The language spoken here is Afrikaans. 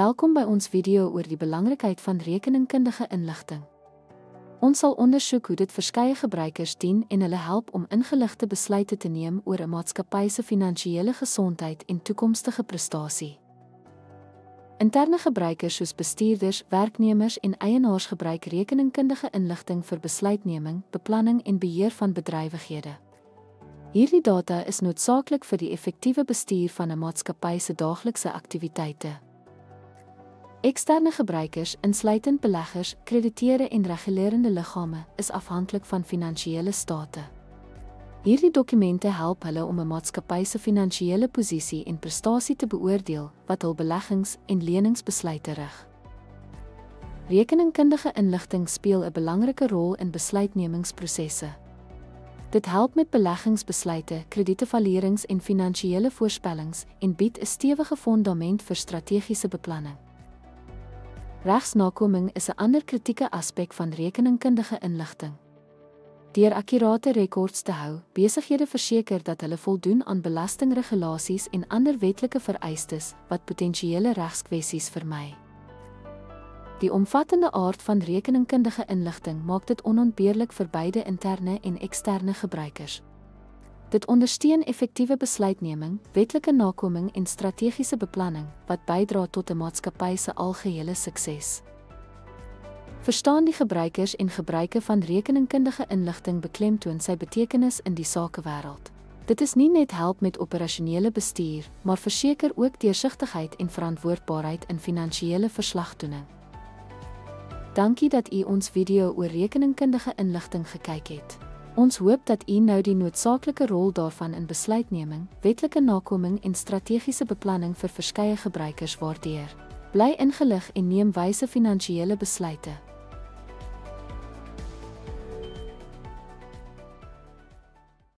Welkom by ons video oor die belangrikheid van rekeningkundige inligting. Ons sal ondersoek hoe dit verskeie gebruikers dien en hulle help om ingeligte besluite te neem oor 'n maatskappy se finansiële gesondheid en toekomstige prestasie. Interne gebruikers soos bestuurders, werknemers en eienaars gebruik rekeningkundige inligting vir besluitneming, beplanning en beheer van bedrywighede. Hierdie data is noodsaaklik vir die effektiewe bestuur van 'n maatskappy se daaglikse aktiwiteite. Eksterne gebruikers, insluitend beleggers, krediteure en regulerende liggame, is afhanklik van finansiële state. Hierdie dokumente help hulle om 'n maatskappy se finansiële posisie en prestasie te beoordeel, wat hul beleggings en leningsbesluite rig. Rekeningkundige inligting speel 'n belangrike rol in besluitnemingsprosesse. Dit help met beleggingsbesluite, kredietevaluerings en finansiële voorspellings en bied 'n stewige fondament vir strategiese beplanning. Regsnakoming is 'n ander kritieke aspek van rekeningkundige inligting. Deur akkurate rekords te hou, besighede verseker dat hulle voldoen aan belastingregulasies en ander wetlike vereistes wat potensiële regskwessies vermy. Die omvattende aard van rekeningkundige inligting maak dit onontbeerlik vir beide interne en eksterne gebruikers. Dit ondersteun effektiewe besluitneming, wetlike nakoming en strategiese beplanning, wat bydra tot 'n maatskappy se algehele sukses. Verstaan die gebruikers en gebruike van rekeningkundige inligting beklemtoon sy betekenis in die sakewêreld. Dit is nie net help met operasionele bestuur, maar verseker ook deursigtigheid en verantwoordbaarheid in finansiële verslagtoening. Dankie dat u ons video oor rekeningkundige inligting gekyk het. Ons hoop dat u nou die noodsaaklike rol daarvan in besluitneming, wetlike nakoming en strategiese beplanning vir verskeie gebruikers waardeer. Bly ingelig en neem wyse finansiële besluite.